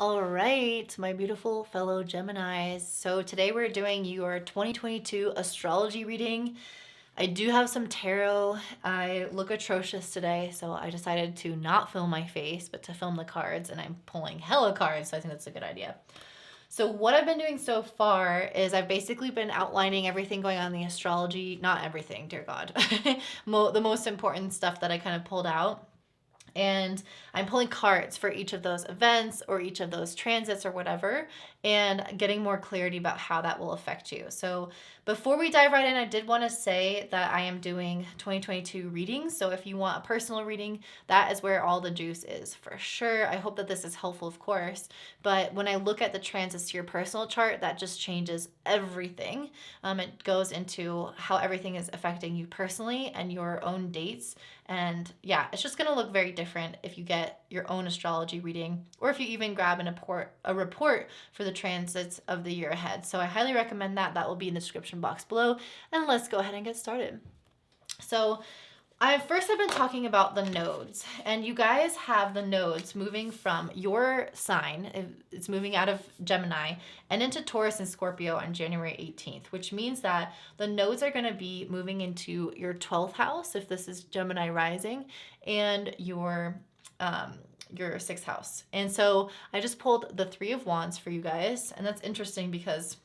All right, my beautiful fellow Geminis. So today we're doing your 2022 astrology reading. I do have some tarot. I look atrocious today, so I decided to not film my face, but to film the cards, and I'm pulling hella cards, so I think that's a good idea. So what I've been doing so far is I've basically been outlining everything going on in the astrology, not everything, dear God. The most important stuff that I kind of pulled out, and I'm pulling cards for each of those events or each of those transits or whatever, and getting more clarity about how that will affect you. So before we dive right in, I did want to say that I am doing 2022 readings. So if you want a personal reading, that is where all the juice is for sure. I hope that this is helpful, of course. But when I look at the transits to your personal chart, that just changes everything. It goes into how everything is affecting you personally and your own dates. And yeah, it's just going to look very different if you get your own astrology reading, or if you even grab a report for the transits of the year ahead. So I highly recommend that. That will be in the description box below. And let's go ahead and get started. So I've been talking about the nodes, and you guys have the nodes moving from your sign. It's moving out of Gemini and into Taurus and Scorpio on January 18th, which means that the nodes are going to be moving into your 12th house, if this is Gemini rising, and your 6th house. And so I just pulled the 3 of Wands for you guys, and that's interesting because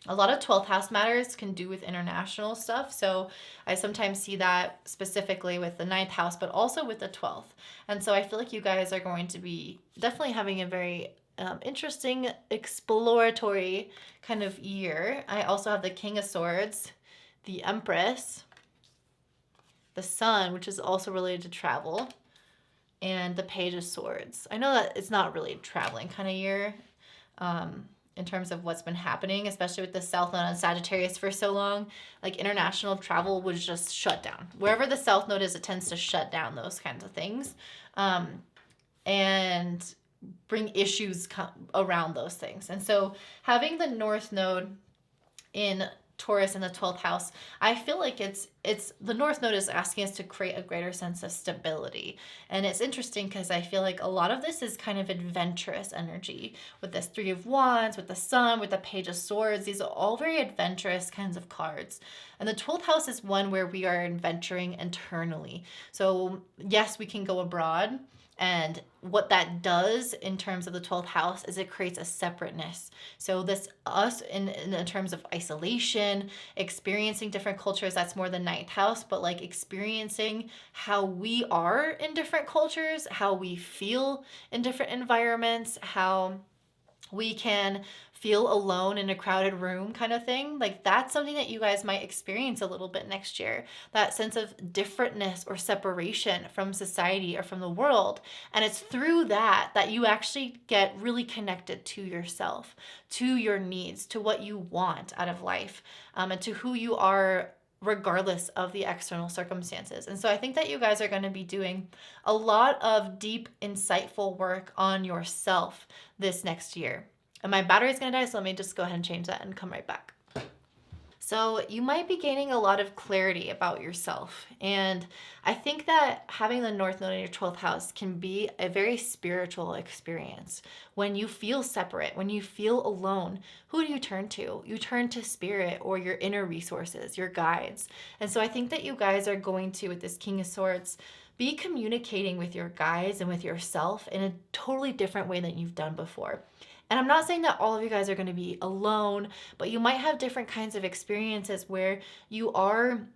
a lot of 12th house matters can do with international stuff. So I sometimes see that specifically with the 9th house, but also with the 12th. And so I feel like you guys are going to be definitely having a very interesting, exploratory kind of year. I also have the King of Swords, the Empress, the Sun, which is also related to travel, and the Page of Swords. I know that it's not really a traveling kind of year. In terms of what's been happening, especially with the South Node on Sagittarius for so long, like international travel was just shut down. Wherever the South Node is, it tends to shut down those kinds of things, and bring issues around those things. And so having the North Node in Taurus in the 12th house, I feel like it's the North Node is asking us to create a greater sense of stability. And it's interesting because I feel like a lot of this is kind of adventurous energy with this 3 of Wands, with the Sun, with the Page of Swords. These are all very adventurous kinds of cards. And the 12th house is one where we are adventuring internally. So yes, we can go abroad. And what that does in terms of the 12th house is it creates a separateness. So this us in terms of isolation, experiencing different cultures, that's more the 9th house, but like experiencing how we are in different cultures, how we feel in different environments, how we can feel alone in a crowded room kind of thing. Like that's something that you guys might experience a little bit next year. That sense of differentness or separation from society or from the world. And it's through that you actually get really connected to yourself, to your needs, to what you want out of life, and to who you are regardless of the external circumstances. And so I think that you guys are going to be doing a lot of deep, insightful work on yourself this next year. And my battery's going to die, so let me just go ahead and change that and come right back. So you might be gaining a lot of clarity about yourself. And I think that having the North Node in your 12th house can be a very spiritual experience. When you feel separate, when you feel alone, who do you turn to? You turn to spirit or your inner resources, your guides. And so I think that you guys are going to, with this King of Swords, be communicating with your guides and with yourself in a totally different way than you've done before. And I'm not saying that all of you guys are going to be alone, but you might have different kinds of experiences where you are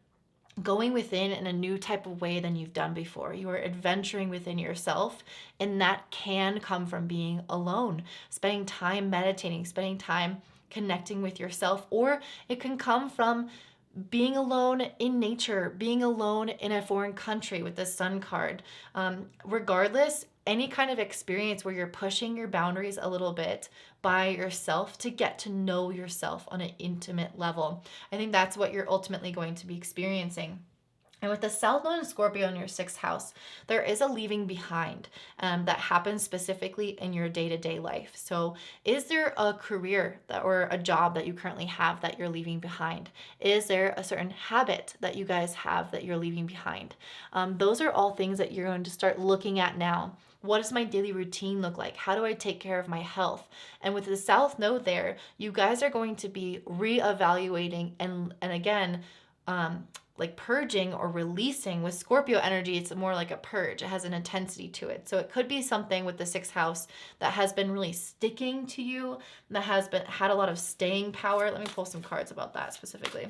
going within in a new type of way than you've done before. You are adventuring within yourself, and that can come from being alone, spending time meditating, spending time connecting with yourself, or it can come from being alone in nature, being alone in a foreign country with the Sun card. Regardless, any kind of experience where you're pushing your boundaries a little bit by yourself to get to know yourself on an intimate level. I think that's what you're ultimately going to be experiencing. And with the South Node and Scorpio in your 6th house, there is a leaving behind that happens specifically in your day-to-day life. So is there a career or a job that you currently have that you're leaving behind? Is there a certain habit that you guys have that you're leaving behind? Those are all things that you're going to start looking at now what does my daily routine look like? How do I take care of my health? And with the South Node there, you guys are going to be reevaluating and again, like purging or releasing. With Scorpio energy, it's more like a purge. It has an intensity to it. So it could be something with the 6th house that has been really sticking to you, that has had a lot of staying power. Let me pull some cards about that specifically.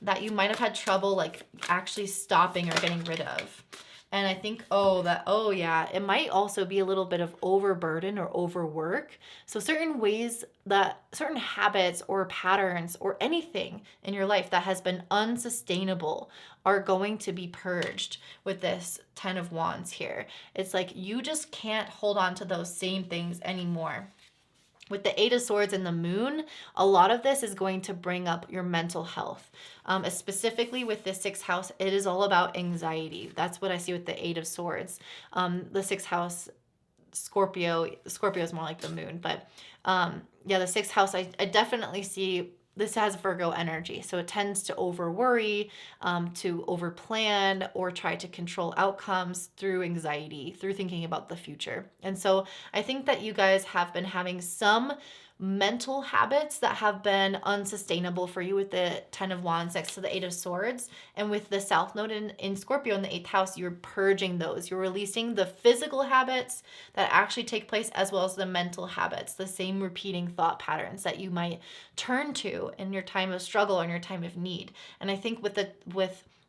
That you might have had trouble like actually stopping or getting rid of. And I think, oh yeah, it might also be a little bit of overburden or overwork. So certain ways that, certain habits or patterns or anything in your life that has been unsustainable are going to be purged with this 10 of Wands here. It's like you just can't hold on to those same things anymore. With the 8 of Swords and the Moon, a lot of this is going to bring up your mental health. Specifically with the 6th house, it is all about anxiety. That's what I see with the 8 of Swords. The 6th house, Scorpio is more like the moon. But yeah, the 6th house, I definitely see this has Virgo energy. So it tends to over worry, to over plan, or try to control outcomes through anxiety, through thinking about the future. And so I think that you guys have been having some mental habits that have been unsustainable for you with the 10 of Wands next to the 8 of Swords. And with the South Node in Scorpio in the 8th house, you're purging those. You're releasing the physical habits that actually take place, as well as the mental habits, the same repeating thought patterns that you might turn to in your time of struggle or in your time of need. And I think with the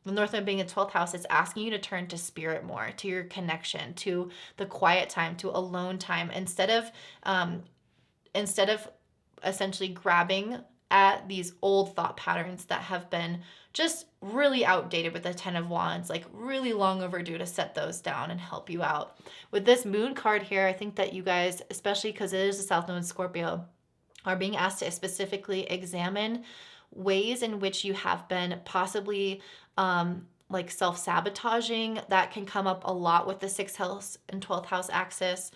North Node being a 12th house, it's asking you to turn to spirit more, to your connection, to the quiet time, to alone time, instead of essentially grabbing at these old thought patterns that have been just really outdated with the 10 of Wands, like really long overdue to set those down and help you out. With this Moon card here, I think that you guys, especially because it is a South Node in Scorpio, are being asked to specifically examine ways in which you have been possibly like self-sabotaging. That can come up a lot with the 6th house and 12th house axis.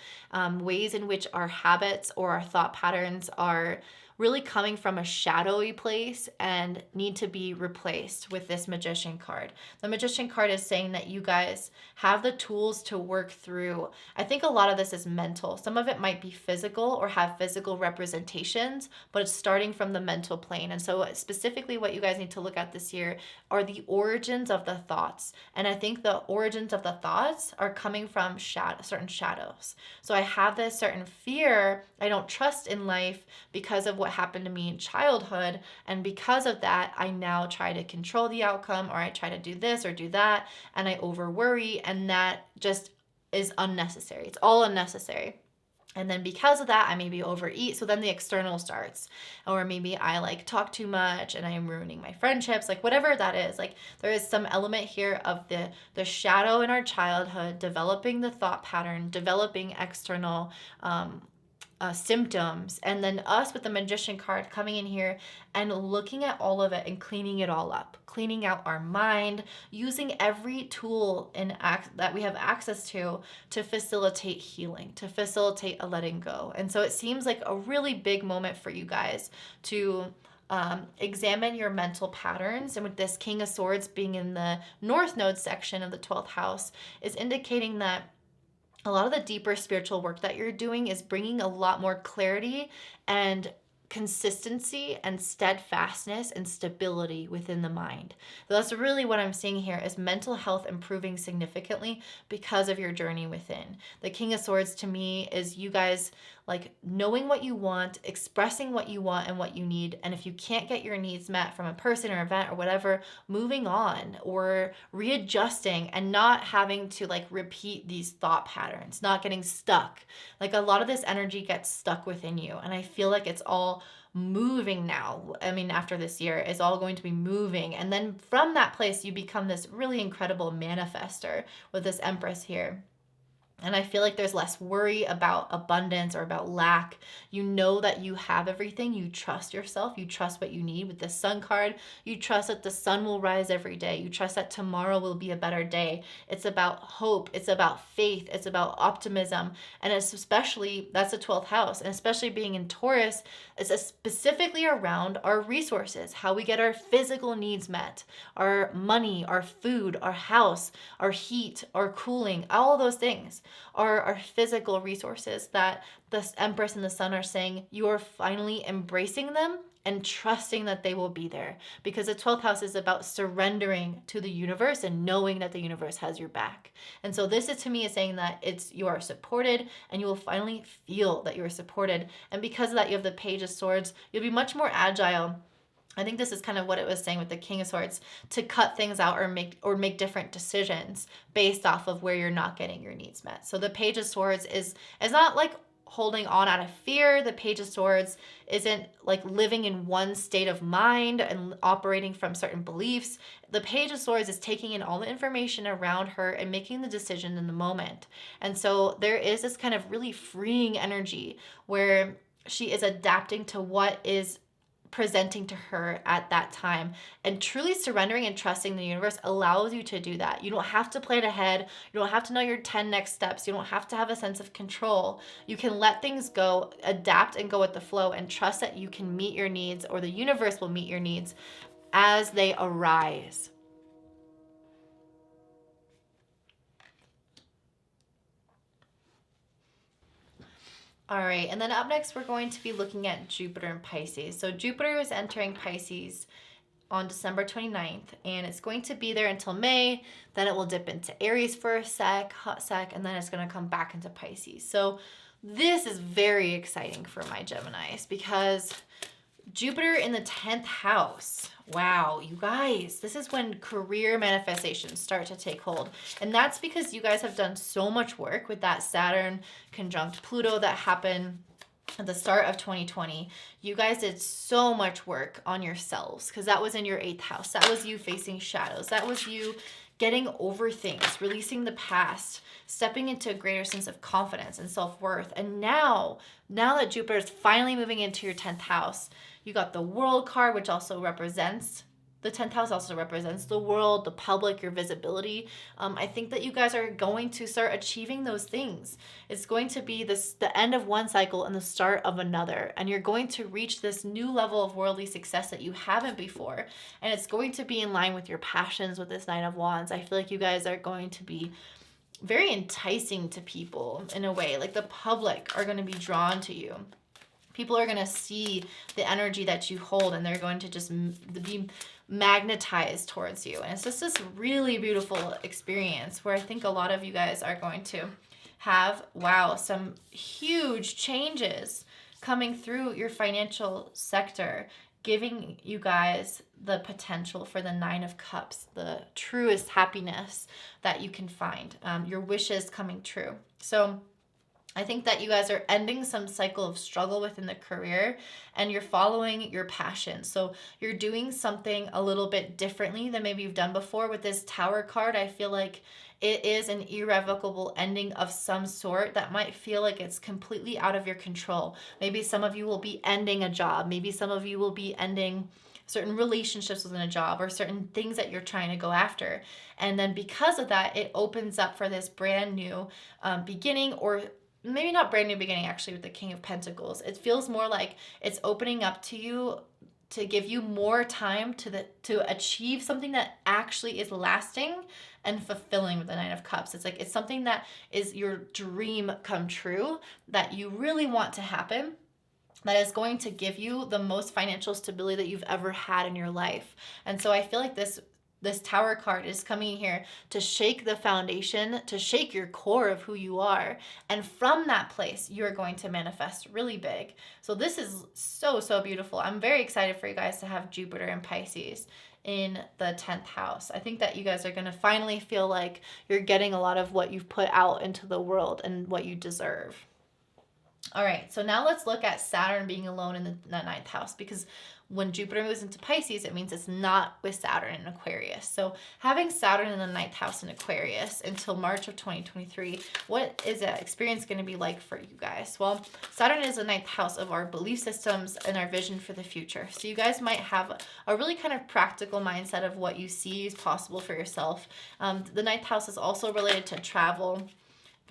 Ways in which our habits or our thought patterns are really coming from a shadowy place and need to be replaced with this Magician card. The Magician card is saying that you guys have the tools to work through. I think a lot of this is mental. Some of it might be physical or have physical representations, but it's starting from the mental plane. And so specifically what you guys need to look at this year are the origins of the thoughts. And I think the origins of the thoughts are coming from certain shadows. So I have this certain fear I don't trust in life because of what happened to me in childhood, and because of that I now try to control the outcome, or I try to do this or do that, and I over worry, and that just is unnecessary. It's all unnecessary. And then because of that, I maybe overeat. So then the external starts. Or maybe I like talk too much and I am ruining my friendships, like whatever that is. Like there is some element here of the shadow in our childhood, developing the thought pattern, developing external symptoms, and then us with the Magician card coming in here and looking at all of it and cleaning it all up, cleaning out our mind, using every tool that we have access to facilitate healing, to facilitate a letting go. And so it seems like a really big moment for you guys to examine your mental patterns. And with this King of Swords being in the North Node section of the 12th house is indicating that a lot of the deeper spiritual work that you're doing is bringing a lot more clarity and consistency and steadfastness and stability within the mind. So that's really what I'm seeing here, is mental health improving significantly because of your journey within. The King of Swords to me is you guys like knowing what you want, expressing what you want and what you need. And if you can't get your needs met from a person or event or whatever, moving on or readjusting and not having to like repeat these thought patterns, not getting stuck. Like a lot of this energy gets stuck within you. And I feel like it's all moving now. I mean, after this year, it's all going to be moving. And then from that place, you become this really incredible manifester with this Empress here. And I feel like there's less worry about abundance or about lack. You know that you have everything. You trust yourself. You trust what you need. With the Sun card, you trust that the sun will rise every day. You trust that tomorrow will be a better day. It's about hope. It's about faith. It's about optimism. And it's especially, that's the 12th house. And especially being in Taurus, it's specifically around our resources, how we get our physical needs met, our money, our food, our house, our heat, our cooling, all those things. are our physical resources that the Empress and the Sun are saying you are finally embracing them and trusting that they will be there, because the 12th house is about surrendering to the universe and knowing that the universe has your back. And so this is, to me, is saying that you are supported, and you will finally feel that you are supported. And because of that, you have the Page of Swords. You'll be much more agile. I think this is kind of what it was saying with the King of Swords, to cut things out or make different decisions based off of where you're not getting your needs met. So the Page of Swords is not like holding on out of fear. The Page of Swords isn't like living in one state of mind and operating from certain beliefs. The Page of Swords is taking in all the information around her and making the decision in the moment. And so there is this kind of really freeing energy where she is adapting to what is presenting to her at that time, and truly surrendering and trusting the universe allows you to do that. You don't have to plan ahead. You don't have to know your 10 next steps. You don't have to have a sense of control. You can let things go, adapt and go with the flow, and trust that you can meet your needs, or the universe will meet your needs as they arise. All right, and then up next, we're going to be looking at Jupiter and Pisces. So Jupiter is entering Pisces on December 29th, and it's going to be there until May. Then it will dip into Aries for a hot sec, and then it's going to come back into Pisces. So this is very exciting for my Geminis, because Jupiter in the 10th house. Wow, you guys, this is when career manifestations start to take hold. And that's because you guys have done so much work with that Saturn conjunct Pluto that happened at the start of 2020. You guys did so much work on yourselves, because that was in your 8th house. That was you facing shadows. That was you getting over things, releasing the past, stepping into a greater sense of confidence and self-worth. And now that Jupiter is finally moving into your 10th house, you got the World card, which also represents, the 10th house also represents the world, the public, your visibility. I think that you guys are going to start achieving those things. It's going to be the end of one cycle and the start of another. And you're going to reach this new level of worldly success that you haven't before. And it's going to be in line with your passions with this Nine of Wands. I feel like you guys are going to be very enticing to people in a way. Like the public are going to be drawn to you. People are going to see the energy that you hold, and they're going to just be magnetized towards you. And it's just this really beautiful experience where I think a lot of you guys are going to have, wow, some huge changes coming through your financial sector, giving you guys the potential for the 9 of Cups, the truest happiness that you can find, your wishes coming true. So I think that you guys are ending some cycle of struggle within the career, and you're following your passion. So you're doing something a little bit differently than maybe you've done before. With this Tower card, I feel like it is an irrevocable ending of some sort that might feel like it's completely out of your control. Maybe some of you will be ending a job. Maybe some of you will be ending certain relationships within a job, or certain things that you're trying to go after. And then because of that, it opens up for this brand new beginning, or maybe not brand new beginning actually, with the King of Pentacles. It feels more like it's opening up to you to give you more time to achieve something that actually is lasting and fulfilling with the Nine of Cups. It's like it's something that is your dream come true, that you really want to happen, that is going to give you the most financial stability that you've ever had in your life. And so I feel like this Tower card is coming here to shake the foundation, to shake your core of who you are. And from that place, you're going to manifest really big. So this is so, so beautiful. I'm very excited for you guys to have Jupiter and Pisces in the 10th house. I think that you guys are going to finally feel like you're getting a lot of what you've put out into the world and what you deserve. All right, so now let's look at Saturn being alone in the 9th house, because when Jupiter moves into Pisces, it means it's not with Saturn in Aquarius. So having Saturn in the 9th house in Aquarius until March of 2023, what is that experience going to be like for you guys? Well, Saturn is the 9th house of our belief systems and our vision for the future. So you guys might have a really kind of practical mindset of what you see is possible for yourself. The 9th house is also related to travel,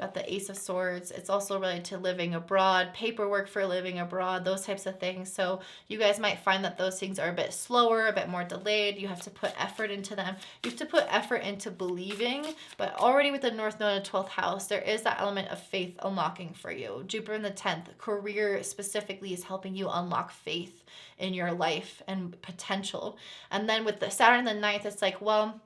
Got the Ace of Swords. It's also related to living abroad, paperwork for living abroad, those types of things. So you guys might find that those things are a bit slower, a bit more delayed. You have to put effort into them. You have to put effort into believing, but already with the North Node in the 12th house, there is that element of faith unlocking for you. Jupiter in the 10th, career specifically, is helping you unlock faith in your life and potential. And then with the Saturn in the 9th, it's like, well,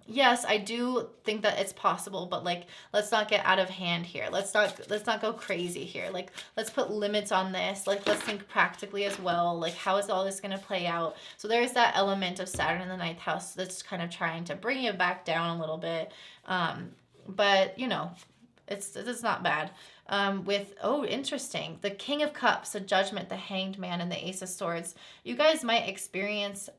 yes, I do think that it's possible, but like, let's not get out of hand here. Let's not go crazy here. Like, let's put limits on this. Like, let's think practically as well. Like, how is all this going to play out? So there's that element of Saturn in the 9th house that's kind of trying to bring you back down a little bit. But you know, it's not bad. Interesting. The King of Cups, the Judgment, the Hanged Man, and the Ace of Swords. You guys might experience,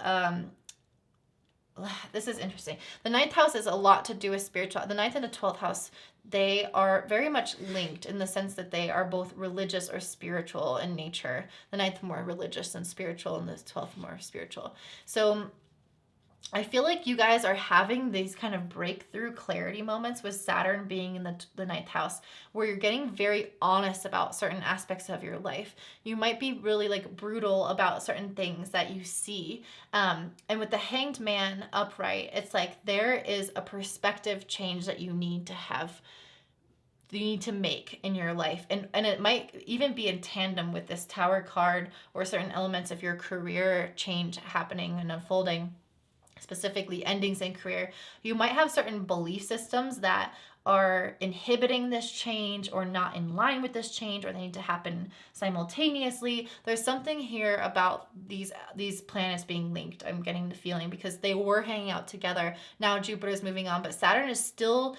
this is interesting. The 9th house is a lot to do with spiritual. The 9th and the 12th house, they are very much linked in the sense that they are both religious or spiritual in nature. The 9th more religious than spiritual, and the 12th more spiritual. So I feel like you guys are having these kind of breakthrough clarity moments with Saturn being in the 9th house, where you're getting very honest about certain aspects of your life. You might be really like brutal about certain things that you see. And with the Hanged Man upright, it's like there is a perspective change that you need to have. You need to make in your life. And it might even be in tandem with this Tower card or certain elements of your career change happening and unfolding. Specifically endings in career, you might have certain belief systems that are inhibiting this change or not in line with this change, or they need to happen simultaneously. There's something here about these planets being linked. I'm getting the feeling, because they were hanging out together. Now Jupiter's moving on, but Saturn is still,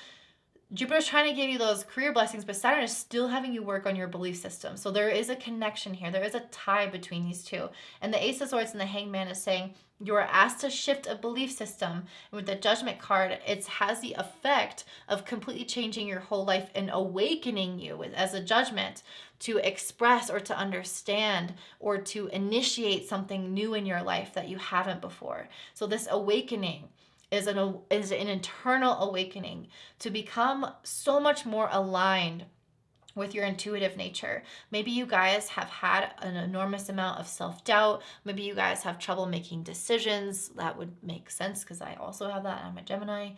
Jupiter's trying to give you those career blessings, but Saturn is still having you work on your belief system. So there is a connection here. There is a tie between these two. And the Ace of Swords and the Hanged Man is saying you are asked to shift a belief system. And with the Judgment card, it has the effect of completely changing your whole life and awakening you as a judgment to express or to understand or to initiate something new in your life that you haven't before. So this awakening is an internal awakening to become so much more aligned with your intuitive nature. Maybe you guys have had an enormous amount of self-doubt. Maybe you guys have trouble making decisions. That would make sense, because I also have that. I'm a Gemini.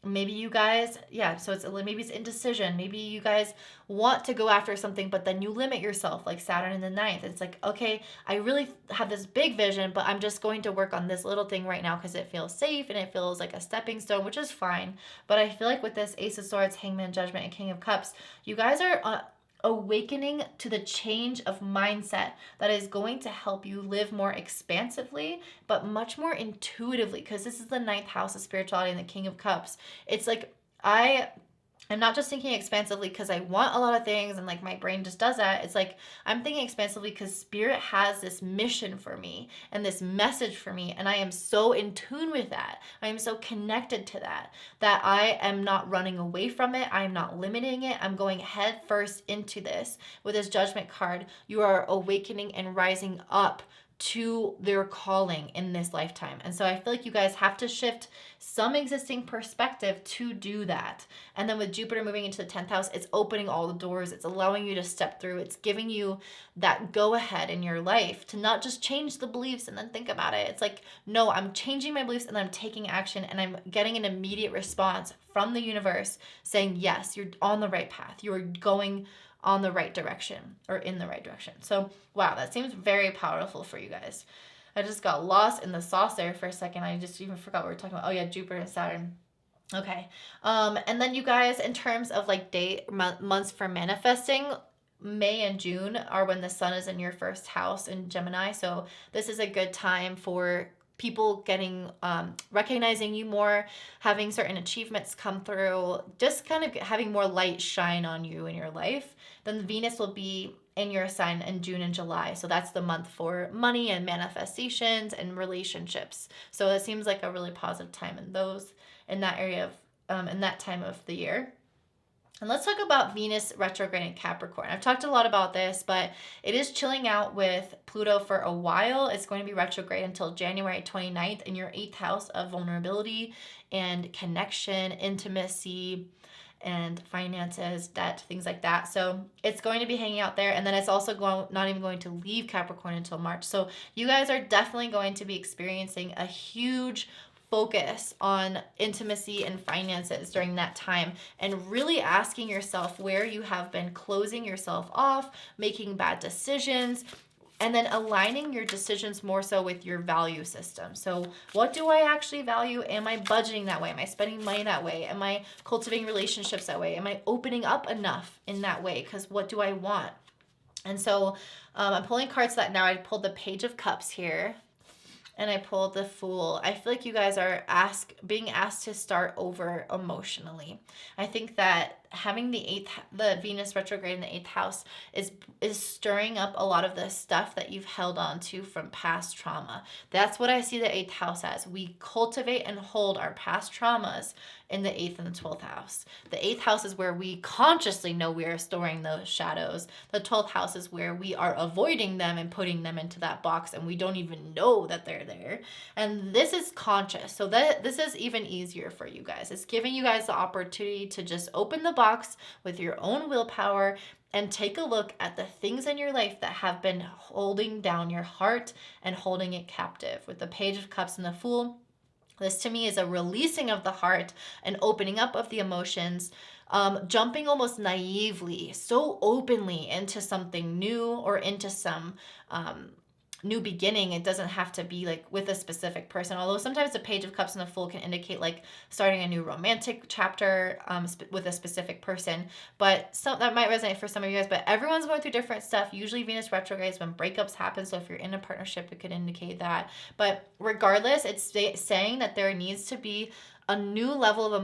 Maybe you guys, maybe it's indecision. Maybe you guys want to go after something, but then you limit yourself, like Saturn in the 9th. It's like, okay, I really have this big vision, but I'm just going to work on this little thing right now because it feels safe and it feels like a stepping stone, which is fine. But I feel like with this Ace of Swords, Hangman, Judgment, and King of Cups, you guys are awakening to the change of mindset that is going to help you live more expansively, but much more intuitively, because this is the 9th house of spirituality and the King of Cups. It's like, I'm not just thinking expansively because I want a lot of things and like my brain just does that. It's like I'm thinking expansively because Spirit has this mission for me and this message for me, and I am so in tune with that. I am so connected to that I am not running away from it. I am not limiting it. I'm going head first into this. With this Judgment card, you are awakening and rising up to their calling in this lifetime. And so I feel like you guys have to shift some existing perspective to do that. And then with Jupiter moving into the 10th house, it's opening all the doors. It's allowing you to step through. It's giving you that go ahead in your life to not just change the beliefs and then think about it. It's like, no, I'm changing my beliefs and I'm taking action, and I'm getting an immediate response from the universe saying, yes, you're on the right path. You are going on the right direction, or in the right direction. So, wow, that seems very powerful for you guys. I just got lost in the sauce there for a second. I just even forgot what we were talking about. Oh yeah, Jupiter and Saturn. Okay. And then you guys, in terms of like months for manifesting, May and June are when the sun is in your first house in Gemini. So this is a good time for people getting recognizing you more, having certain achievements come through, just kind of having more light shine on you in your life. Then Venus will be in your sign in June and July. So that's the month for money and manifestations and relationships. So it seems like a really positive time in that area of in that time of the year. And let's talk about Venus retrograde in Capricorn. I've talked a lot about this, but it is chilling out with Pluto for a while. It's going to be retrograde until January 29th in your 8th house of vulnerability and connection, intimacy. and finances, debt, things like that. So it's going to be hanging out there. And then it's also not even going to leave Capricorn until March. So you guys are definitely going to be experiencing a huge focus on intimacy and finances during that time, and really asking yourself where you have been closing yourself off, making bad decisions, and then aligning your decisions more so with your value system. So what do I actually value? Am I budgeting that way? Am I spending money that way? Am I cultivating relationships that way? Am I opening up enough in that way? Because what do I want? And so I'm pulling cards that now. I pulled the Page of Cups here, and I pulled the Fool. I feel like you guys are being asked to start over emotionally. I think that having the Venus retrograde in the 8th house is stirring up a lot of the stuff that you've held on to from past trauma. That's what I see the 8th house as. We cultivate and hold our past traumas in the 8th and the 12th house. The 8th house is where we consciously know we are storing those shadows. The 12th house is where we are avoiding them and putting them into that box, and we don't even know that they're there. And this is conscious. So this is even easier for you guys. It's giving you guys the opportunity to just open the box with your own willpower and take a look at the things in your life that have been holding down your heart and holding it captive. With the Page of Cups and the Fool, this to me is a releasing of the heart, an opening up of the emotions, jumping almost naively, so openly into something new or into some new beginning. It doesn't have to be like with a specific person, although sometimes the Page of Cups and the Fool can indicate like starting a new romantic chapter with a specific person. But that might resonate for some of you guys, but everyone's going through different stuff. Usually Venus retrogrades when breakups happen, so if you're in a partnership, it could indicate that. But regardless, it's saying that there needs to be a new level of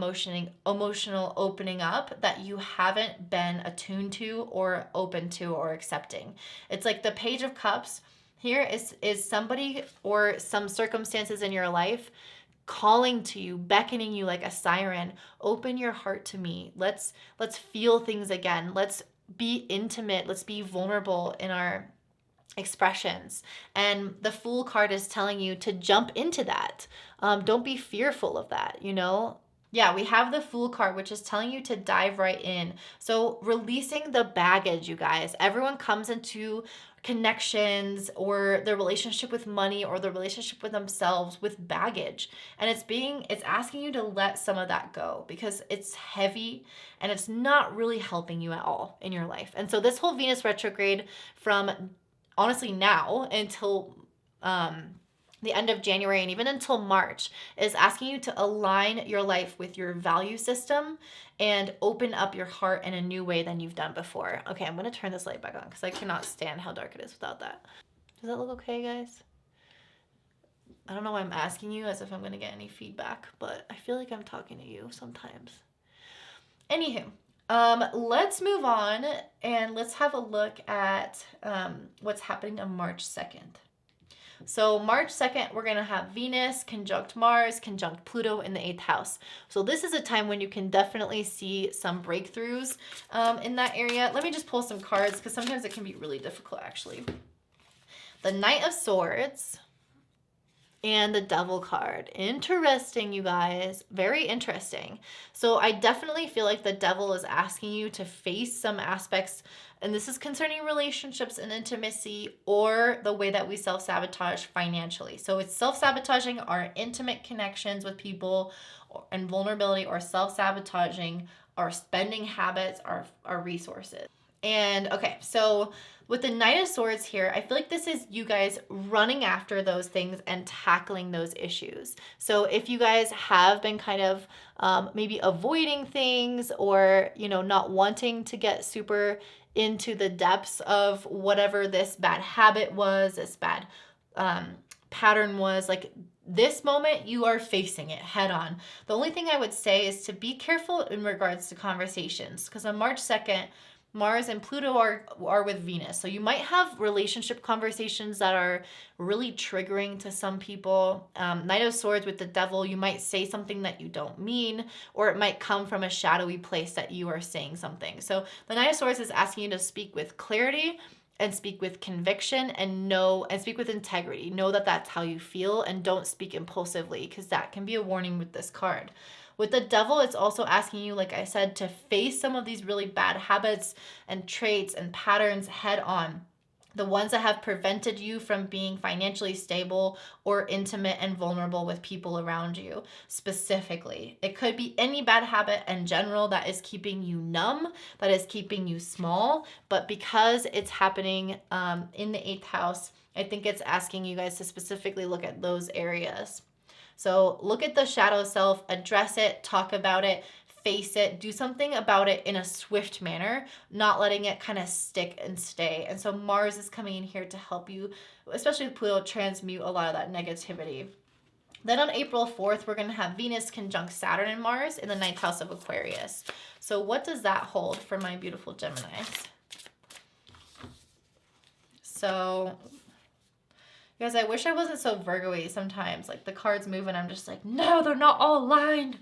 emotional opening up that you haven't been attuned to or open to or accepting. It's like the Page of Cups here is somebody or some circumstances in your life calling to you, beckoning you like a siren. Open your heart to me. Let's feel things again. Let's be intimate. Let's be vulnerable in our expressions. And the Fool card is telling you to jump into that. Don't be fearful of that, you know? Yeah, we have the Fool card, which is telling you to dive right in. So releasing the baggage, you guys. Everyone comes into connections or their relationship with money or the relationship with themselves with baggage, and it's asking you to let some of that go because it's heavy and it's not really helping you at all in your life. And so this whole Venus retrograde from honestly now until the end of January and even until March is asking you to align your life with your value system and open up your heart in a new way than you've done before. Okay, I'm going to turn this light back on because I cannot stand how dark it is without that. Does that look okay, guys? I don't know why I'm asking you as if I'm going to get any feedback, but I feel like I'm talking to you sometimes. Anywho, let's move on and let's have a look at what's happening on March 2nd. So March 2nd, we're going to have Venus conjunct Mars, conjunct Pluto in the 8th house. So this is a time when you can definitely see some breakthroughs in that area. Let me just pull some cards because sometimes it can be really difficult actually. The Knight of Swords and the Devil card. Interesting, you guys. Very interesting. So I definitely feel like the Devil is asking you to face some aspects, and this is concerning relationships and intimacy or the way that we self-sabotage financially. So it's self-sabotaging our intimate connections with people and vulnerability, or self-sabotaging our spending habits, our resources. And okay, so with the Knight of Swords here, I feel like this is you guys running after those things and tackling those issues. So if you guys have been kind of maybe avoiding things or, you know, not wanting to get super into the depths of whatever this bad habit was, this bad pattern was, like this moment you are facing it head on. The only thing I would say is to be careful in regards to conversations, because on March 2nd, Mars and Pluto are with Venus. So you might have relationship conversations that are really triggering to some people. Knight of Swords with the Devil, you might say something that you don't mean, or it might come from a shadowy place that you are saying something. So the Knight of Swords is asking you to speak with clarity and speak with conviction and speak with integrity. Know that that's how you feel and don't speak impulsively, because that can be a warning with this card. With the Devil, it's also asking you, like I said, to face some of these really bad habits and traits and patterns head on. The ones that have prevented you from being financially stable or intimate and vulnerable with people around you specifically. It could be any bad habit in general that is keeping you numb, that is keeping you small. But because it's happening in the 8th house, I think it's asking you guys to specifically look at those areas. So look at the shadow self, address it, talk about it, face it, do something about it in a swift manner, not letting it kind of stick and stay. And so Mars is coming in here to help you, especially with Pluto, transmute a lot of that negativity. Then on April 4th, we're going to have Venus conjunct Saturn and Mars in the 9th house of Aquarius. So what does that hold for my beautiful Geminis? So, guys, I wish I wasn't so Virgo-y sometimes. Like the cards move and I'm just like, no, they're not all aligned.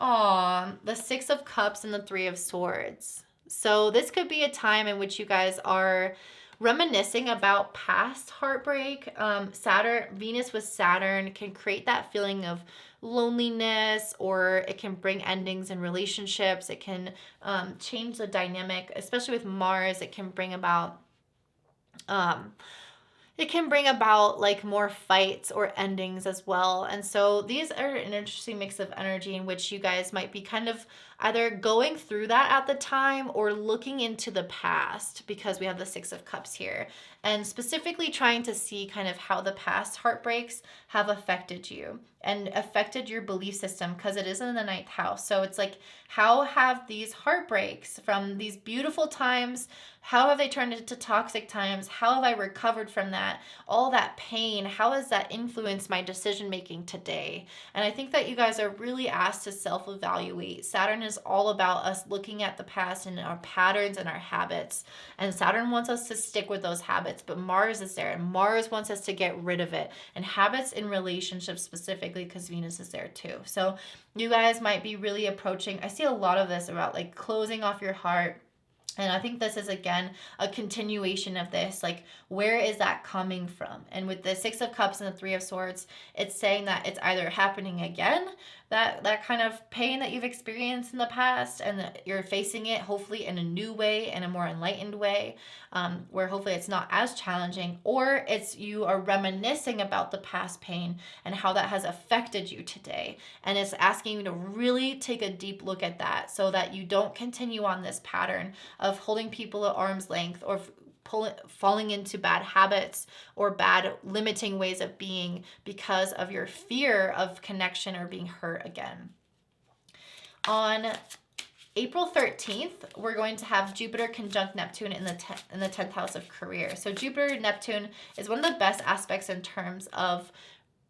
Aw, the 6 of Cups and the 3 of Swords. So this could be a time in which you guys are reminiscing about past heartbreak. Venus with Saturn can create that feeling of loneliness, or it can bring endings in relationships. It can change the dynamic, especially with Mars. It can bring about like more fights or endings as well. And so these are an interesting mix of energy in which you guys might be kind of either going through that at the time or looking into the past, because we have the 6 of Cups here, and specifically trying to see kind of how the past heartbreaks have affected you and affected your belief system, because it is in the 9th house. So it's like, how have these heartbreaks from these beautiful times, how have they turned into toxic times? How have I recovered from that? All that pain, how has that influenced my decision making today? And I think that you guys are really asked to self-evaluate. Saturn is all about us looking at the past and our patterns and our habits. And Saturn wants us to stick with those habits, but Mars is there, and Mars wants us to get rid of it. And habits in relationships specifically, because Venus is there too. So you guys might be really approaching, I see a lot of this about like closing off your heart. And I think this is, again, a continuation of this. Like, where is that coming from? And with the 6 of Cups and the 3 of Swords, it's saying that it's either happening again, that kind of pain that you've experienced in the past, and that you're facing it hopefully in a new way, in a more enlightened way, where hopefully it's not as challenging, or it's you are reminiscing about the past pain and how that has affected you today. And it's asking you to really take a deep look at that so that you don't continue on this pattern of holding people at arm's length, or falling into bad habits or bad limiting ways of being because of your fear of connection or being hurt again. On April 13th, we're going to have Jupiter conjunct Neptune in the 10th house of career. So Jupiter and Neptune is one of the best aspects in terms of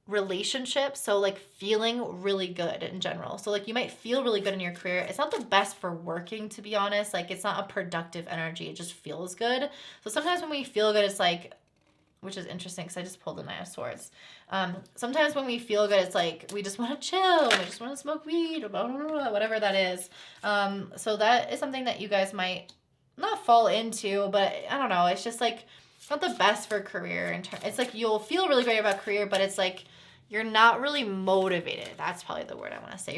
relationships, so like feeling really good in general. So like you might feel really good in your career. It's not the best for working, to be honest. Like it's not a productive energy, it just feels good. So sometimes when we feel good, it's like, which is interesting because I just pulled the 9 of Swords. Sometimes when we feel good, it's like we just want to chill, we just want to smoke weed, blah, blah, blah, whatever that is. So that is something that you guys might not fall into, but I don't know, it's just like not the best for career. It's like you'll feel really great about career, but it's like you're not really motivated. That's probably the word I want to say.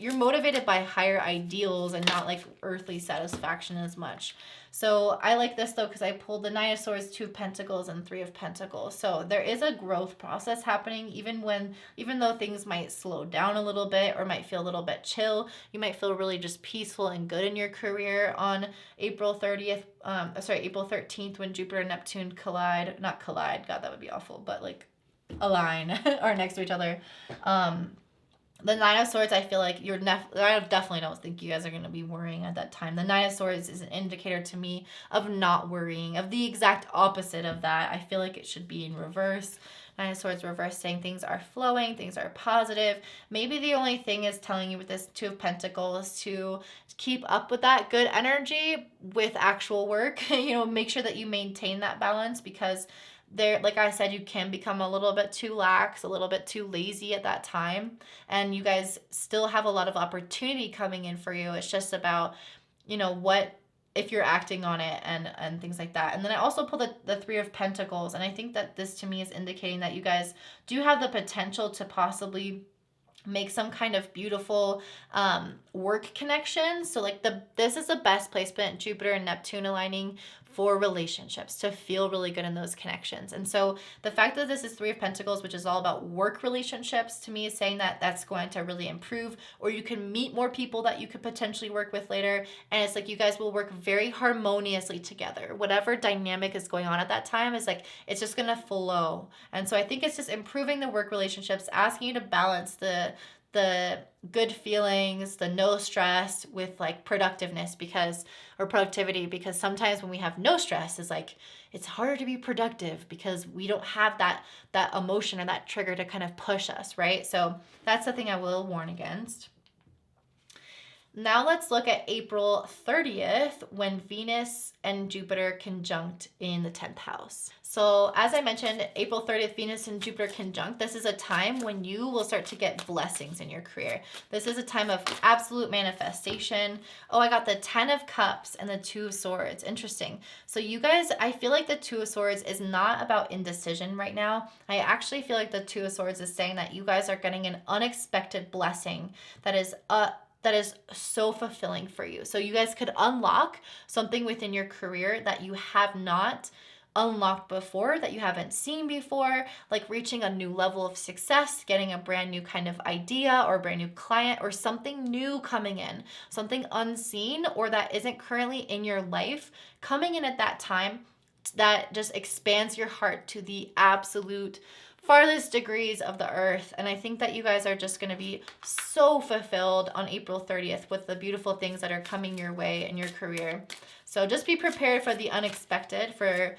You're motivated by higher ideals and not like earthly satisfaction as much. So I like this though, because I pulled the 9 of Swords, 2 of Pentacles, and 3 of Pentacles. So there is a growth process happening, even though things might slow down a little bit or might feel a little bit chill. You might feel really just peaceful and good in your career on April 13th, when Jupiter and Neptune not collide. God, that would be awful. But like align or next to each other. The 9 of Swords, I feel like I definitely don't think you guys are going to be worrying at that time. The 9 of Swords is an indicator to me of not worrying, of the exact opposite of that. I feel like it should be in reverse. 9 of Swords reverse, saying things are flowing, things are positive. Maybe the only thing is telling you with this 2 of Pentacles to keep up with that good energy with actual work. Make sure that you maintain that balance, because there, like I said, you can become a little bit too lax, a little bit too lazy at that time. And you guys still have a lot of opportunity coming in for you. It's just about, what, if you're acting on it and things like that. And then I also pulled the 3 of Pentacles. And I think that this to me is indicating that you guys do have the potential to possibly make some kind of beautiful work connection. So like this is the best placement, Jupiter and Neptune aligning, for relationships, to feel really good in those connections. And so the fact that this is Three of Pentacles, which is all about work relationships, to me is saying that that's going to really improve, or you can meet more people that you could potentially work with later. And it's like you guys will work very harmoniously together. Whatever dynamic is going on at that time is like, it's just going to flow. And so I think it's just improving the work relationships, asking you to balance the good feelings, the no stress with like productiveness, or productivity, because sometimes when we have no stress, it's like it's harder to be productive because we don't have that emotion or that trigger to kind of push us, right? So that's the thing I will warn against. Now let's look at April 30th, when Venus and Jupiter conjunct in the 10th house. So as I mentioned, April 30th, Venus and Jupiter conjunct. This is a time when you will start to get blessings in your career. This is a time of absolute manifestation. Oh, I got the 10 of Cups and the 2 of Swords. Interesting. So you guys, I feel like the 2 of Swords is not about indecision right now. I actually feel like the 2 of Swords is saying that you guys are getting an unexpected blessing that is so fulfilling for you. So you guys could unlock something within your career that you have not unlocked before, that you haven't seen before, like reaching a new level of success, getting a brand new kind of idea or a brand new client, or something new coming in, something unseen or that isn't currently in your life coming in at that time, that just expands your heart to the absolute farthest degrees of the earth. And I think that you guys are just going to be so fulfilled on April 30th with the beautiful things that are coming your way in your career. So just be prepared for the unexpected, for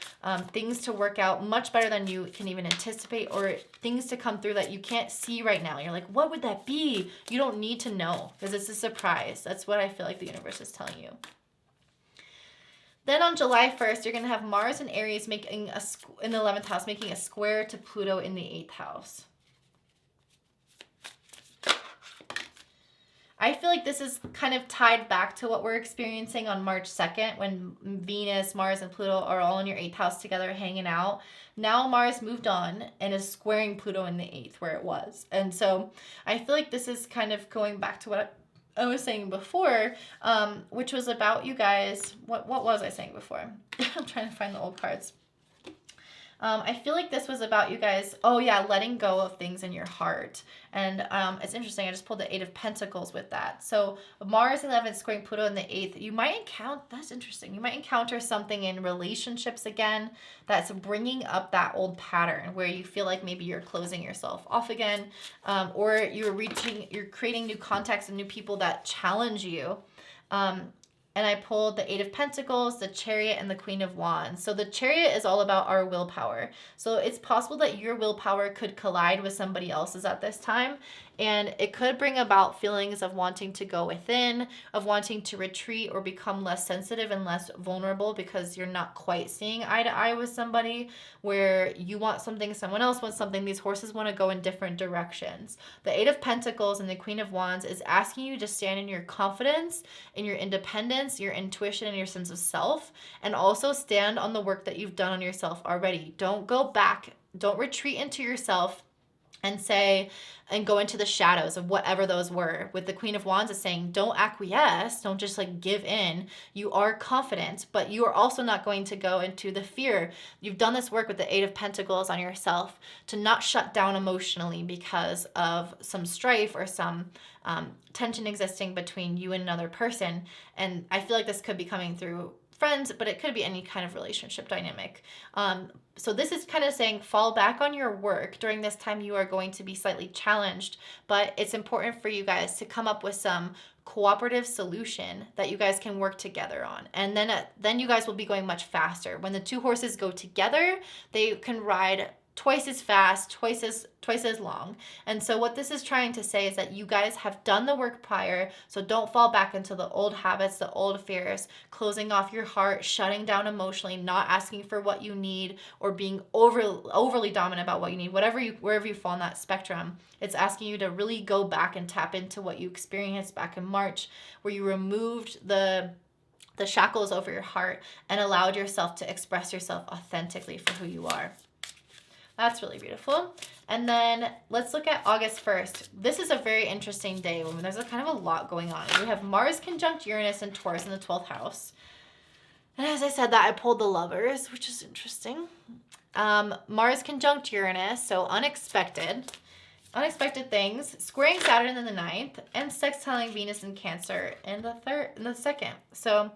things to work out much better than you can even anticipate, or things to come through that you can't see right now. You're like, what would that be? You don't need to know, because it's a surprise. That's what I feel like the universe is telling you. Then on July 1st, you're going to have Mars and Aries making in the 11th house, making a square to Pluto in the 8th house. I feel like this is kind of tied back to what we're experiencing on March 2nd, when Venus, Mars, and Pluto are all in your 8th house together hanging out. Now Mars moved on and is squaring Pluto in the 8th where it was. And so I feel like this is kind of going back to what I was saying before, which was about you guys. What was I saying before? I'm trying to find the old cards. I feel like this was about you guys, letting go of things in your heart. And it's interesting, I just pulled the 8 of Pentacles with that. So Mars 11th squaring Pluto in the 8th, you might encounter something in relationships again that's bringing up that old pattern where you feel like maybe you're closing yourself off again, or you're creating new contacts and new people that challenge you. And I pulled the 8 of Pentacles, the Chariot, and the Queen of Wands. So the Chariot is all about our willpower. So it's possible that your willpower could collide with somebody else's at this time. And it could bring about feelings of wanting to go within, of wanting to retreat or become less sensitive and less vulnerable because you're not quite seeing eye to eye with somebody, where you want something, someone else wants something. These horses want to go in different directions. The 8 of Pentacles and the Queen of Wands is asking you to stand in your confidence, in your independence, your intuition, and your sense of self, and also stand on the work that you've done on yourself already. Don't go back. Don't retreat into yourself and go into the shadows of whatever those were. With the Queen of Wands is saying, don't acquiesce, don't just like give in. You are confident, but you are also not going to go into the fear. You've done this work with the 8 of Pentacles on yourself to not shut down emotionally because of some strife or some tension existing between you and another person. And I feel like this could be coming through friends, but it could be any kind of relationship dynamic. So this is kind of saying fall back on your work. During this time, you are going to be slightly challenged, but it's important for you guys to come up with some cooperative solution that you guys can work together on. And then you guys will be going much faster. When the two horses go together, they can ride twice as fast, twice as long. And so what this is trying to say is that you guys have done the work prior, so don't fall back into the old habits, the old fears, closing off your heart, shutting down emotionally, not asking for what you need, or being overly dominant about what you need. Wherever you fall on that spectrum, it's asking you to really go back and tap into what you experienced back in March, where you removed the shackles over your heart and allowed yourself to express yourself authentically for who you are. That's really beautiful. And then let's look at August 1st. This is a very interesting day when there's a kind of a lot going on. We have Mars conjunct Uranus and Taurus in the 12th house. And as I said that, I pulled the Lovers, which is interesting. Mars conjunct Uranus, so unexpected things, squaring Saturn in the 9th, and sextiling Venus in Cancer in the 2nd. So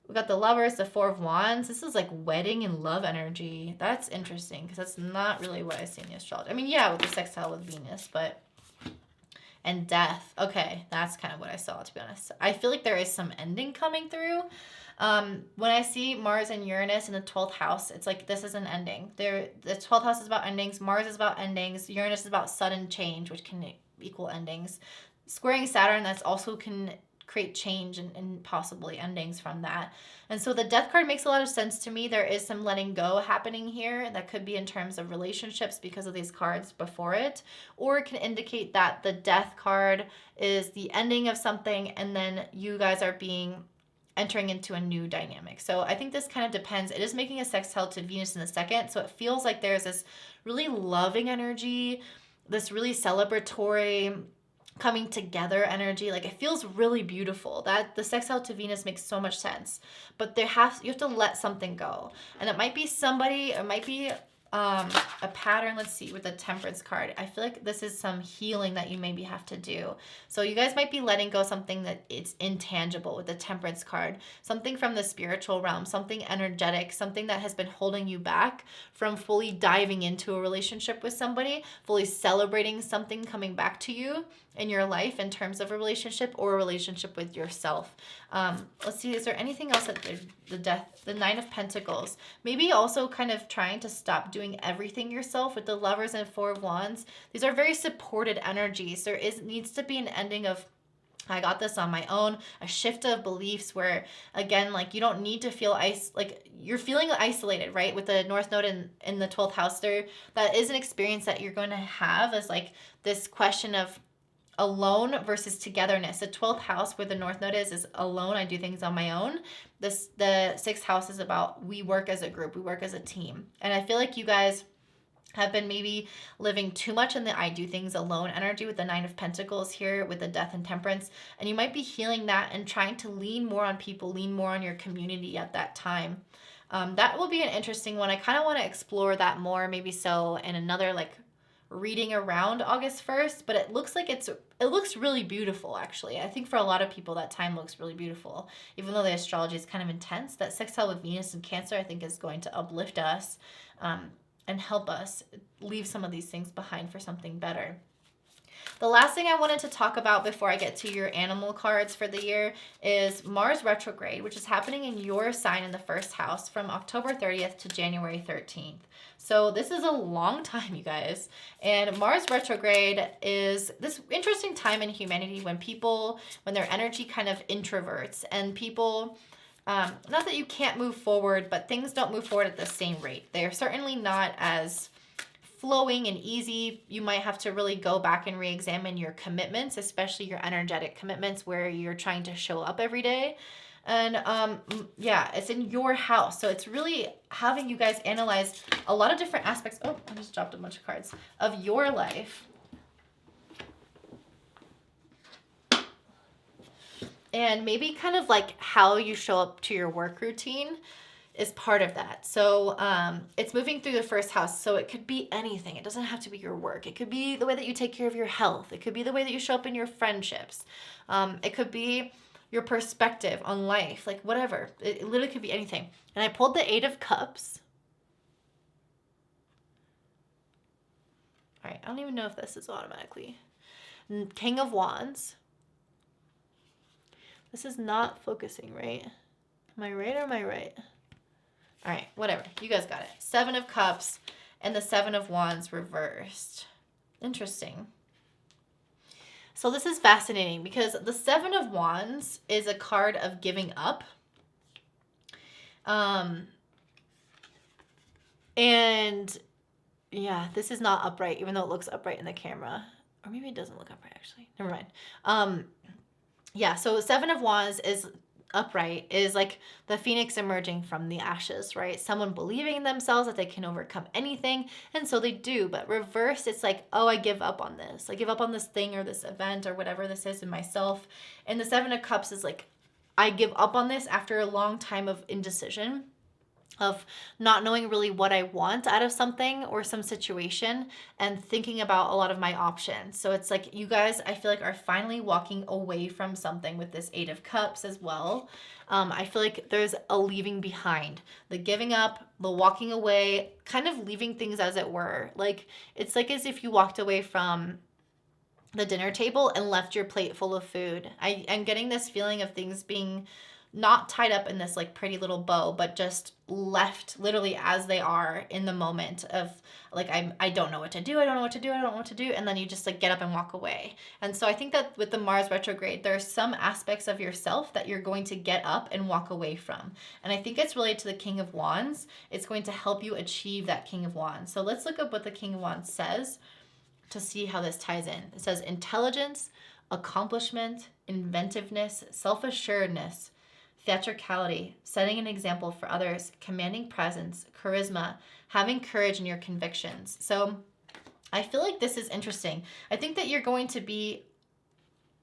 we got the Lovers, the Four of Wands. This is like wedding and love energy. That's interesting because that's not really what I see in the astrology. I mean, yeah, with the sextile with Venus, but... And death. Okay, that's kind of what I saw, to be honest. I feel like there is some ending coming through. When I see Mars and Uranus in the 12th house, it's like this is an ending. The 12th house is about endings. Mars is about endings. Uranus is about sudden change, which can equal endings. Squaring Saturn, that's also can create change and possibly endings from that. And so the death card makes a lot of sense to me. There is some letting go happening here that could be in terms of relationships because of these cards before it, or it can indicate that the death card is the ending of something and then you guys are entering into a new dynamic. So I think this kind of depends. It is making a sextile to Venus in the 2nd, so it feels like there's this really loving energy, this really celebratory coming together energy. Like it feels really beautiful. That the sextile to Venus makes so much sense. But you have to let something go. And it might be somebody, it might be a pattern. Let's see, with the Temperance card, I feel like this is some healing that you maybe have to do. So you guys might be letting go something that it's intangible with the Temperance card, something from the spiritual realm, something energetic, something that has been holding you back from fully diving into a relationship with somebody, fully celebrating something coming back to you in your life in terms of a relationship or a relationship with yourself. Let's see, is there anything else that the Nine of Pentacles? Maybe also kind of trying to stop doing everything yourself with the Lovers and Four of Wands. These are very supported energies. There needs to be an ending of, I got this on my own, a shift of beliefs where, again, like you don't need to feel like you're feeling isolated, right? With the North Node in the 12th house there, that is an experience that you're going to have as like this question of alone versus togetherness. The 12th house where the North Node is alone. I do things on my own. The 6th house is about we work as a group. We work as a team. And I feel like you guys have been maybe living too much in the I do things alone energy with the Nine of Pentacles here with the Death and Temperance. And you might be healing that and trying to lean more on people, lean more on your community at that time. That will be an interesting one. I kind of want to explore that more, maybe so in another like reading around August 1st, but it looks like it looks really beautiful, actually. I think for a lot of people that time looks really beautiful. Even though the astrology is kind of intense, that sextile with Venus and Cancer I think is going to uplift us and help us leave some of these things behind for something better. The last thing I wanted to talk about before I get to your animal cards for the year is Mars retrograde, which is happening in your sign in the 1st house from October 30th to January 13th. So this is a long time, you guys. And Mars retrograde is this interesting time in humanity when their energy kind of introverts and people, not that you can't move forward, but things don't move forward at the same rate. They're certainly not as flowing and easy. You might have to really go back and re-examine your commitments, especially your energetic commitments where you're trying to show up every day. And yeah, it's in your house. So it's really having you guys analyze a lot of different aspects. Oh, I just dropped a bunch of cards of your life. And maybe kind of like how you show up to your work routine is part of that. So it's moving through the 1st house. So it could be anything. It doesn't have to be your work. It could be the way that you take care of your health. It could be the way that you show up in your friendships. It could be your perspective on life, like whatever. It literally could be anything. And I pulled the 8 of Cups. All right, I don't even know if this is automatically. King of Wands. This is not focusing, right? Am I right or am I right? All right, whatever. You guys got it. 7 of Cups and the 7 of Wands reversed. Interesting. So this is fascinating because the 7 of Wands is a card of giving up. And yeah, this is not upright, even though it looks upright in the camera. Or maybe it doesn't look upright, actually. Never mind. Yeah, so 7 of Wands is upright is like the phoenix emerging from the ashes, right? Someone believing in themselves that they can overcome anything, and so they do. But reversed, it's like, oh, I give up on this. I give up on this thing or this event or whatever this is in myself. And the Seven of Cups is like, I give up on this after a long time of indecision, of not knowing really what I want out of something or some situation, and thinking about a lot of my options. So it's like you guys, I feel like, are finally walking away from something with this Eight of Cups as well. I feel like there's a leaving behind, the giving up, the walking away, kind of leaving things as it were. Like it's like as if you walked away from the dinner table and left your plate full of food. I'm getting this feeling of things being not tied up in this like pretty little bow, but just left literally as they are in the moment of like, I don't know what to do. I don't know what to do. I don't know what to do. And then you just like get up and walk away. And so I think that with the Mars retrograde, there's some aspects of yourself that you're going to get up and walk away from. And I think it's related to the King of Wands. It's going to help you achieve that King of Wands. So let's look up what the King of Wands says to see how this ties in. It says intelligence, accomplishment, inventiveness, self-assuredness, theatricality, setting an example for others, commanding presence, charisma, having courage in your convictions. So I feel like this is interesting. I think that you're going to be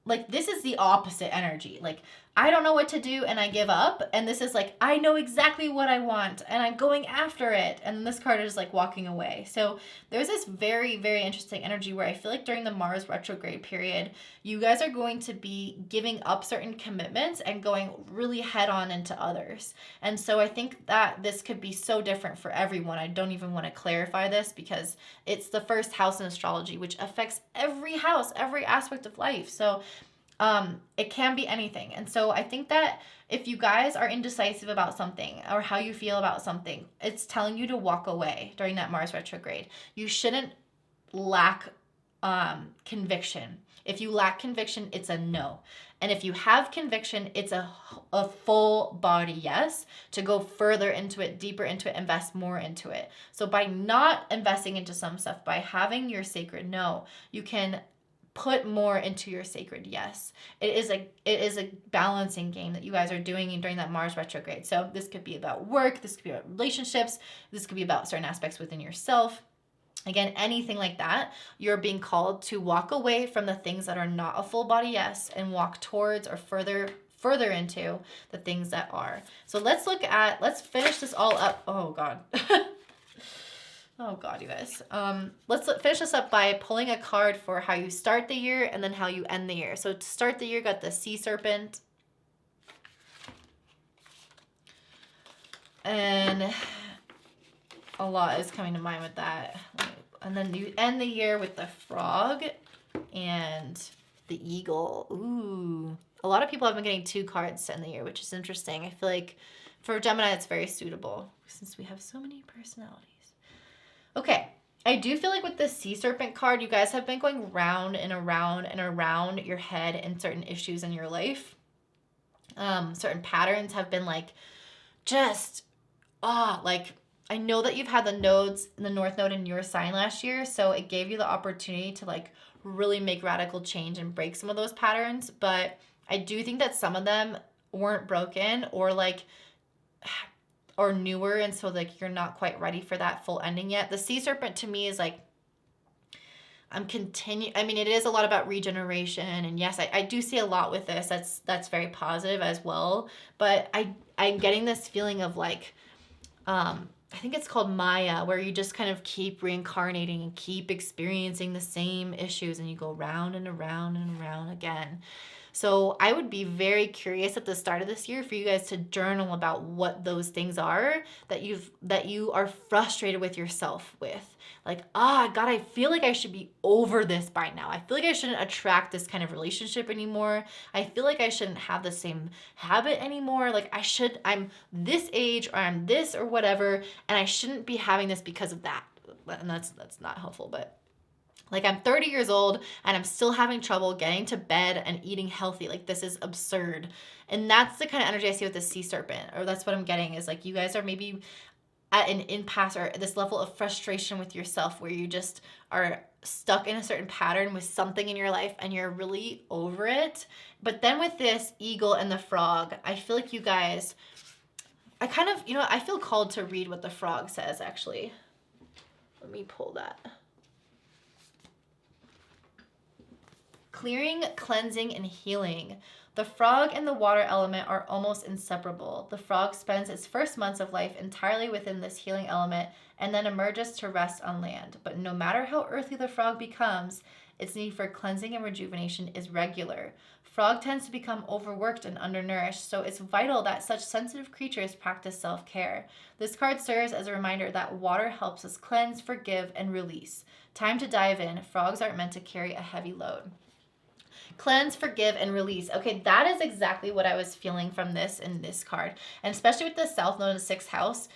like, this is the opposite energy. Like, I don't know what to do and I give up. And this is like, I know exactly what I want and I'm going after it. And this card is like walking away. So there's this very, very interesting energy where I feel like during the Mars retrograde period, you guys are going to be giving up certain commitments and going really head on into others. And so I think that this could be so different for everyone. I don't even want to clarify this because it's the first house in astrology, which affects every house, every aspect of life. So it can be anything. And so I think that if you guys are indecisive about something or how you feel about something, it's telling you to walk away during that Mars retrograde. You shouldn't lack conviction. If you lack conviction, it's a no. And if you have conviction, it's a full body yes to go further into it, deeper into it, invest more into it. So by not investing into some stuff, by having your sacred no, you can put more into your sacred yes. It is a balancing game that you guys are doing during that Mars retrograde. So this could be about work, this could be about relationships, this could be about certain aspects within yourself. Again, anything like that, you're being called to walk away from the things that are not a full body yes and walk towards or further into the things that are. So let's finish this all up. Oh God. Oh God, you guys. Let's finish this up by pulling a card for how you start the year and then how you end the year. So to start the year, got the Sea Serpent. And a lot is coming to mind with that. And then you end the year with the Frog and the Eagle. Ooh. A lot of people have been getting 2 cards to end the year, which is interesting. I feel like for Gemini, it's very suitable since we have so many personalities. Okay, I do feel like with the Sea Serpent card, you guys have been going round and around and around your head in certain issues in your life. Certain patterns have been like, like, I know that you've had the nodes, the North Node in your sign last year, so it gave you the opportunity to like really make radical change and break some of those patterns. But I do think that some of them weren't broken or like, or newer, and so like you're not quite ready for that full ending yet. The Sea Serpent to me is like, I mean, it is a lot about regeneration, and yes, I do see a lot with this. That's very positive as well. But I'm getting this feeling of like, I think it's called Maya, where you just kind of keep reincarnating and keep experiencing the same issues, and you go round and around and around again. So I would be very curious at the start of this year for you guys to journal about what those things are that you are frustrated with yourself with. Like, God, I feel like I should be over this by now. I feel like I shouldn't attract this kind of relationship anymore. I feel like I shouldn't have the same habit anymore. Like I'm this age or I'm this or whatever, and I shouldn't be having this because of that. And that's not helpful, but like I'm 30 years old and I'm still having trouble getting to bed and eating healthy. Like this is absurd. And that's the kind of energy I see with the Sea Serpent, or that's what I'm getting is like you guys are maybe at an impasse or this level of frustration with yourself where you just are stuck in a certain pattern with something in your life and you're really over it. But then with this eagle and the frog, I feel like you guys, I kind of, I feel called to read what the frog says, actually. Let me pull that. Clearing, cleansing, and healing. The frog and the water element are almost inseparable. The frog spends its first months of life entirely within this healing element and then emerges to rest on land. But no matter how earthly the frog becomes, its need for cleansing and rejuvenation is regular. Frog tends to become overworked and undernourished, so it's vital that such sensitive creatures practice self-care. This card serves as a reminder that water helps us cleanse, forgive, and release. Time to dive in. Frogs aren't meant to carry a heavy load. Cleanse, forgive, and release. Okay, that is exactly what I was feeling from this in this card. And especially with the South Node in the 6th house,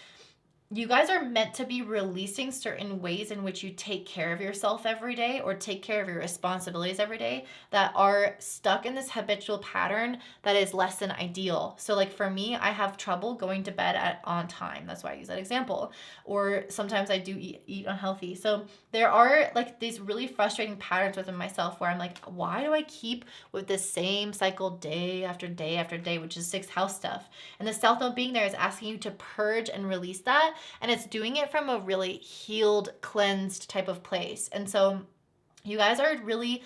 you guys are meant to be releasing certain ways in which you take care of yourself every day or take care of your responsibilities every day that are stuck in this habitual pattern that is less than ideal. So like for me, I have trouble going to bed on time. That's why I use that example. Or sometimes I do eat unhealthy. So there are like these really frustrating patterns within myself where I'm like, why do I keep with the same cycle day after day after day, which is 6th house stuff? And the South Node being there is asking you to purge and release that. And it's doing it from a really healed, cleansed type of place. And so you guys are really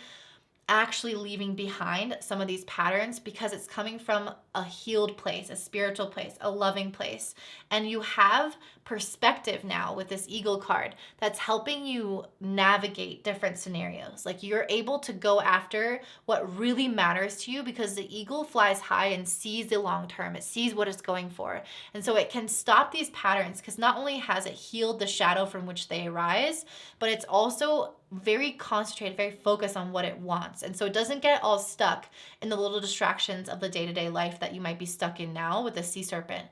actually leaving behind some of these patterns because it's coming from a healed place, a spiritual place, a loving place. And you have perspective now with this eagle card that's helping you navigate different scenarios. Like you're able to go after what really matters to you because the eagle flies high and sees the long term. It sees what it's going for. And so it can stop these patterns because not only has it healed the shadow from which they arise, but it's also very concentrated, very focused on what it wants. And so it doesn't get all stuck in the little distractions of the day-to-day life that you might be stuck in now with the sea serpent.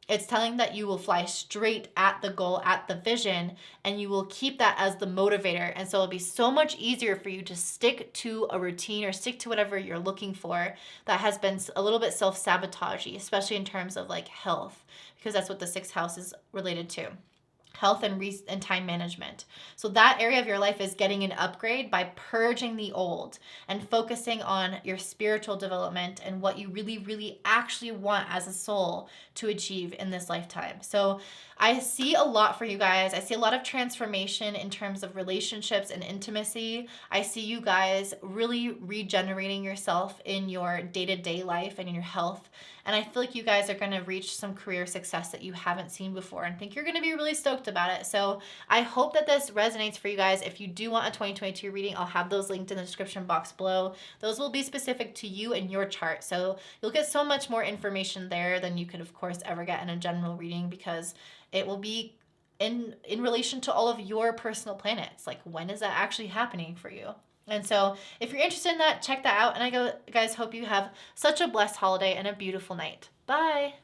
It's telling that you will fly straight at the goal, at the vision, and you will keep that as the motivator. And so it'll be so much easier for you to stick to a routine or stick to whatever you're looking for that has been a little bit self-sabotagey, especially in terms of like health, because that's what the 6th house is related to. Health and time management. So that area of your life is getting an upgrade by purging the old and focusing on your spiritual development and what you really, really actually want as a soul to achieve in this lifetime. So I see a lot for you guys. I see a lot of transformation in terms of relationships and intimacy. I see you guys really regenerating yourself in your day-to-day life and in your health. And I feel like you guys are going to reach some career success that you haven't seen before and think you're going to be really stoked about it. So I hope that this resonates for you guys. If you do want a 2022 reading, I'll have those linked in the description box below. Those will be specific to you and your chart. So you'll get so much more information there than you could, of course, ever get in a general reading because it will be in relation to all of your personal planets. Like, when is that actually happening for you? And so if you're interested in that, check that out. And guys, hope you have such a blessed holiday and a beautiful night. Bye.